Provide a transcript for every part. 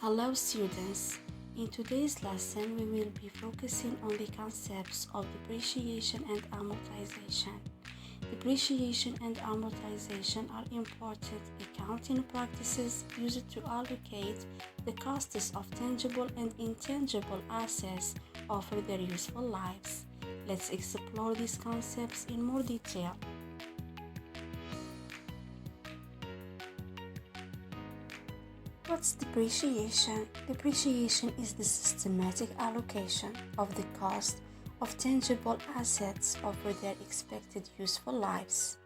Hello students, in today's lesson we will be focusing on the concepts of depreciation and amortization. Depreciation and amortization are important accounting practices used to allocate the costs of tangible and intangible assets over their useful lives. Let's explore these concepts in more detail. What's depreciation? Depreciation is the systematic allocation of the cost of tangible assets over their expected useful lives.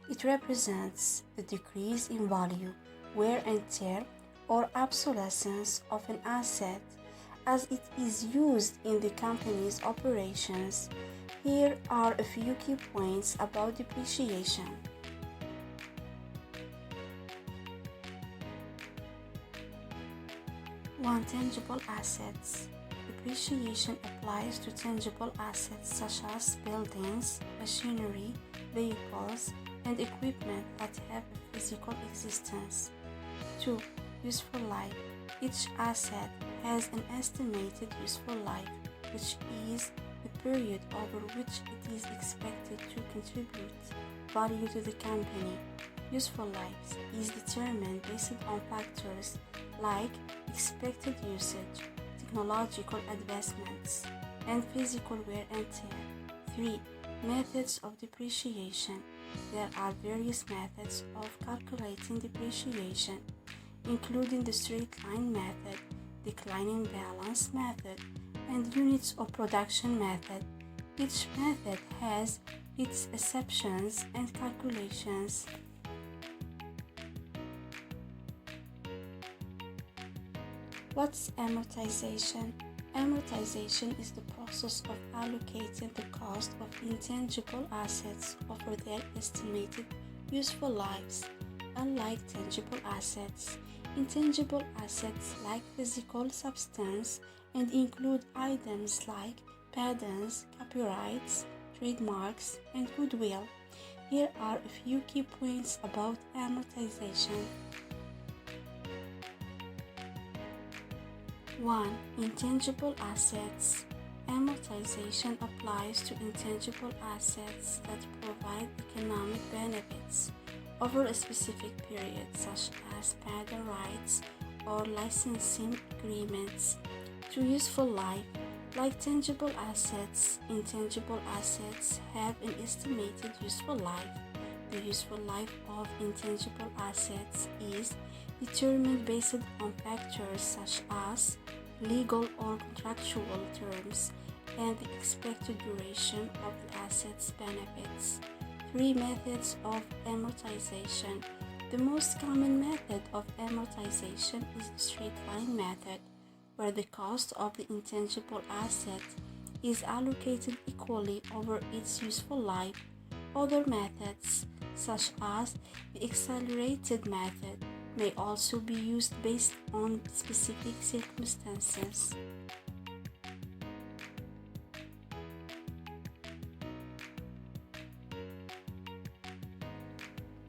It represents the decrease in value, wear and tear, or obsolescence of an asset as it is used in the company's operations. Here are a few key points about depreciation. 1. Tangible assets. Depreciation applies to tangible assets such as buildings, machinery, vehicles, and equipment that have a physical existence. 2. Useful life. Each asset has an estimated useful life, which is the period over which it is expected to contribute value to the company. Useful life is determined based on factors like expected usage, technological advancements, and physical wear and tear. 3. Methods of depreciation. There are various methods of calculating depreciation, including the straight line method, declining balance method, and units of production method. Each method has its exceptions and calculations. What's amortization? Amortization is the process of allocating the cost of intangible assets over their estimated useful lives. Unlike tangible assets, intangible assets lack physical substance and include items like patents, copyrights, trademarks, and goodwill. Here are a few key points about amortization. 1. Intangible assets. Amortization applies to intangible assets that provide economic benefits over a specific period, such as patent rights or licensing agreements. To useful life. Like tangible assets, intangible assets have an estimated useful life. The useful life of intangible assets is determined based on factors such as legal or contractual terms and the expected duration of the asset's benefits. 3. Methods of amortization. The most common method of amortization is the straight line method, where the cost of the intangible asset is allocated equally over its useful life. Other methods, such as the accelerated method, may also be used based on specific circumstances.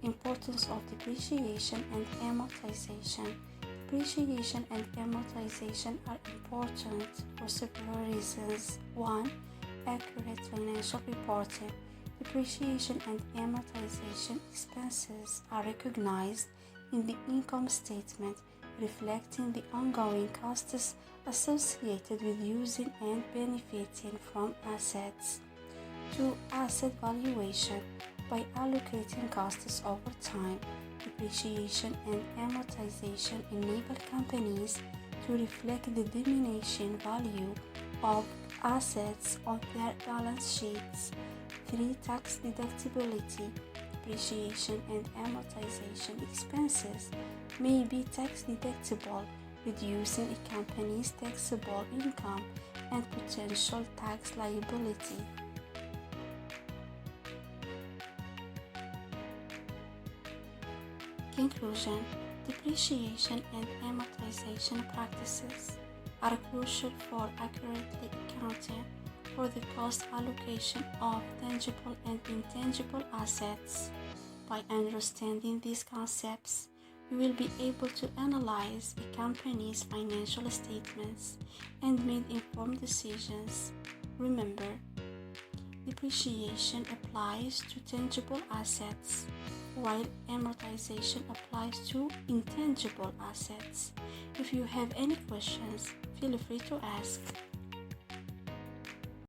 Importance of depreciation and amortization. Depreciation and amortization are important for several reasons. 1. Accurate financial reporting. Depreciation and amortization expenses are recognized in the income statement, reflecting the ongoing costs associated with using and benefiting from assets. 2. Asset valuation. By allocating costs over time, depreciation and amortization enable companies to reflect the diminishing value of assets on their balance sheets. 3. Tax deductibility. Depreciation and amortization expenses may be tax deductible, reducing a company's taxable income and potential tax liability. Conclusion. Depreciation and amortization practices are crucial for accurately accounting for the cost allocation of tangible and intangible assets. By understanding these concepts, You will be able to analyze a company's financial statements and make informed decisions. Remember, depreciation applies to tangible assets, while amortization applies to intangible assets. If you have any questions, feel free to ask.